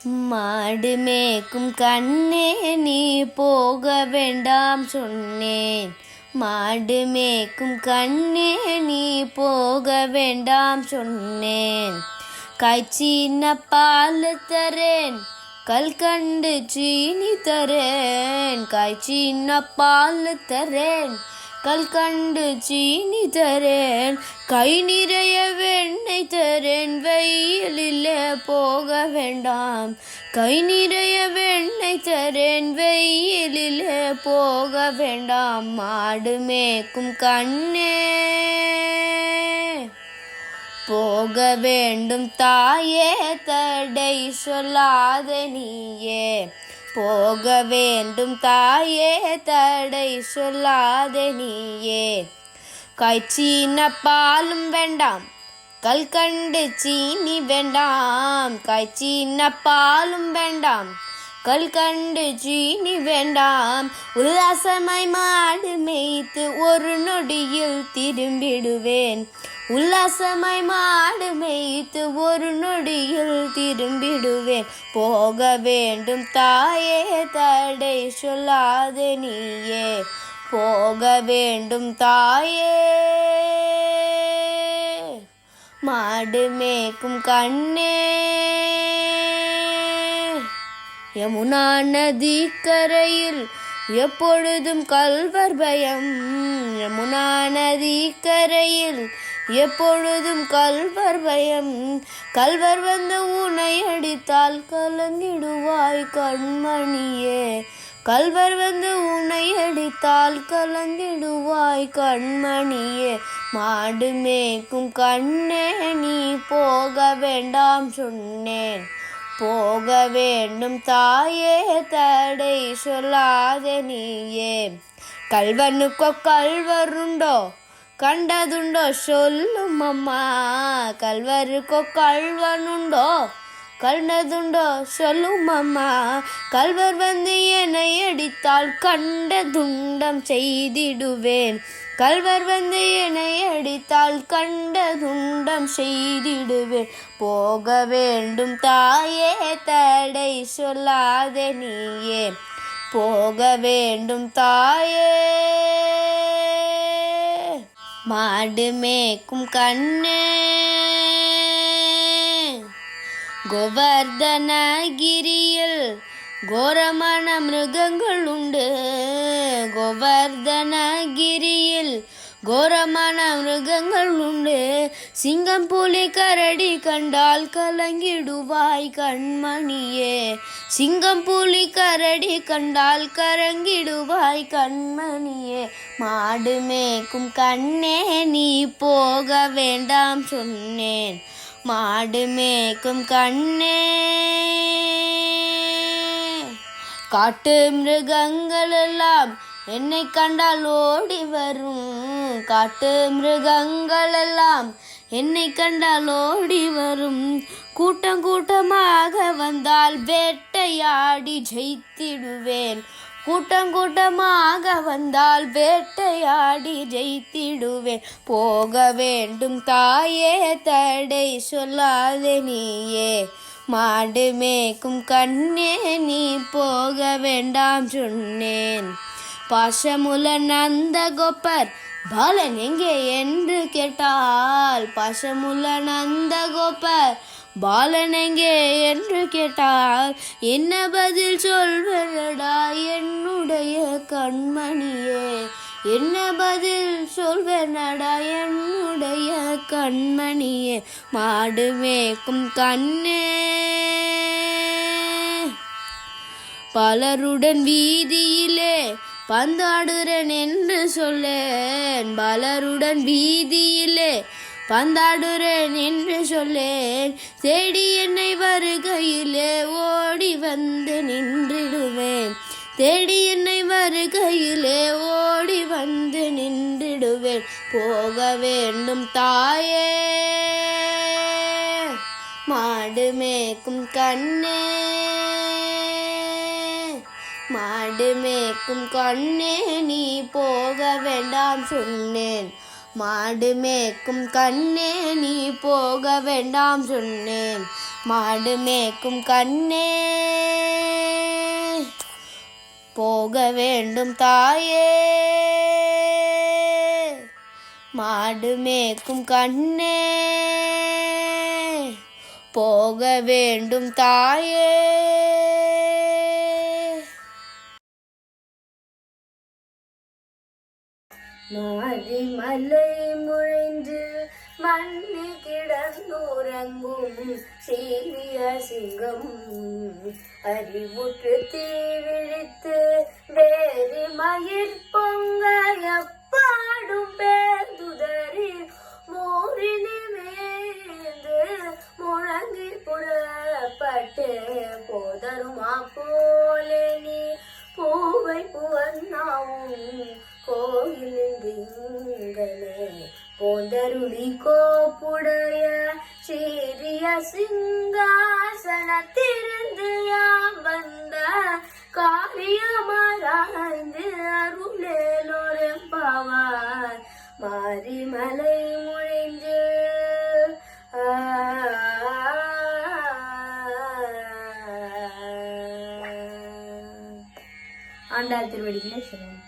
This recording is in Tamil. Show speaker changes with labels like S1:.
S1: மாடு மேய்க்கும் கண்ணே நீ போக வேண்டாம் சொன்னேன். மாடு மேய்க்கும் கண்ணே நீ போக வேண்டாம் சொன்னேன். காய்ச்சின பால் தரேன், கல்கண்டு சீனி தரேன். காய்ச்சின பால் தரேன், கல்கண்டு சீனி தரேன். கை நிறைய வெண்ணெய் தரேன், வெயிலில் போக வேண்டாம். கை நிறைய வெண்ணெய் தரேன், வெயிலில் போக வேண்டாம். மாடு மேய்க்கும் கண்ணே போக வேண்டும் தாயே, தடை சொல்லாத நீயே. போக வேண்டும் தாயே, தடை சொல்லாத நீயே. காய்ச்சின பாலும் வேண்டாம், கல்கண்டு சீனி வேண்டாம். காய்ச்சின பாலும் வேண்டாம், கல்கண்டு சீனி வேண்டாம். உல்லாசமாய் மாடு மேய்த்து ஒரு நொடியில் திரும்பிடுவேன். உல்லாசமாய் மாடு மேய்த்து ஒரு நொடியில் திரும்பிடுவேன். போக வேண்டும் தாயே, தடை சொல்லாத நீயே. போக வேண்டும் தாயே. மாடு மேய்க்கும் கண்ணே யமுனா நதி கரையில் எப்பொழுதும் கல்வர் பயம். யமுனா நதி கரையில் எப்பொழுதும் கல்வர் பயம். கல்வர் வந்து உன்னை அடித்தால் கலங்கிடுவாய் கண்மணியே. கல்வர் வந்து உன்னை அடித்தால் கலங்கிடுவாய் கண்மணியே. மாடு மேய்க்கும் கண்ணே நீ போக வேண்டாம் சொன்னேன். போக வேண்டும் தாயே, தடை சொல்லாத நீயே. கல்வனுக்கோ கல்வருண்டோ, கண்டதுண்டோ சொல்லும் அம்மா. கல்வருக்கோ கல்வனுண்டோ, கண்டதுண்டோ சொல்லும் அம்மா. கல்வர் வந்து என்னை அடித்தால் கண்ட துண்டம் செய்திடுவேன். கல்வர் வந்து என்னை அடித்தால் கண்ட துண்டம் செய்திடுவேன். போக வேண்டும் தாயே, தடை சொல்லாத நீயே. போக வேண்டும் தாயே. மாடு மேய்க்கும் கண்ணே கோவர்தனகிரியில் கோரமான மிருகங்கள் உண்டு. கோவர்தனகிரியில் கோரமான மிருகங்கள் உண்டு. சிங்கம் புலி கரடி கண்டால் கலங்கிடுவாய் கண்மணியே. சிங்கம் புலி கரடி கண்டால் கலங்கிடுவாய் கண்மணியே. மாடு மேய்க்கும் கண்ணே நீ போக வேண்டாம் சொன்னேன். மாடு மேய்க்கும் கண்ணே. காட்டு மிருகங்கள் எல்லாம் என்னை கண்டால் ஓடி வரும். காட்டு மிருகங்கள் எல்லாம் என்னை கண்டால் ஓடி வரும். கூட்டம் கூட்டமாக வந்தால் வேட்டையாடி ஜெயித்திடுவேன். கூட்டம் கூட்டமாக வந்தால் வேட்டையாடி ஜெயித்திடுவேன். போக வேண்டும் தாயே, தடை சொல்லாத நீயே. மாடு மேய்க்கும் கண்ணே நீ போக வேண்டாம் சொன்னேன். பாசமுல நந்த கோபர் பாலன் எங்கே என்று கேட்டால். பாசமுல நந்த கோபர் பாலன் எங்கே என்று கேட்டால் என்ன பதில் சொல்வனடா என்னுடைய கண்மணியே. என்ன பதில் சொல்வனடா என்னுடைய கண்மணியே. மாடு மேய்க்கும் கண்ணே பலருடன் வீதியிலே பந்தாடுறேன் என்று சொல்லேன். பலருடன் வீதியிலே பந்தாடுறேன் என்று சொல்லேன். தேடி என்னை வருகையிலே ஓடி வந்து நின்றிடுவேன். தேடி என்னை வருகையிலே ஓடி வந்து நின்றிடுவேன். போக வேண்டும் தாயே. மாடு மேய்க்கும் கண்ணே. மாடு மேய்க்கும் கண்ணே நீ போக வேண்டாம் சொன்னேன். மாடு மேய்க்கும் கண்ணே நீ போக வேண்டாம் சொன்னேன். மாடு மேய்க்கும் கண்ணே போக வேண்டும் தாயே. மாடு மேய்க்கும் கண்ணே போக வேண்டும் தாயே. மாறி மலை முழைந்து மண்ணி கிடந்துறங்கும் சீரிய சிங்கம் அறிவுற்று தீவிழித்து வேறு மயிர் பொங்க எப்பாடும் பேர்துதறி மூரினி மேந்து முழங்கி புறப்பட்டு போதருமா போலே நீ பூவை புவன்னாவும் கோயிலிங்கனே போந்தருளி கோப்புடைய சீரிய சிங்காசனத்திருந்து யாம் வந்த காரியமாராய்ந்து அருளேலோரெம்பாவார் மாறி மலை முழைந்து ஆண்டாள் திருவடிகளே சரணம்.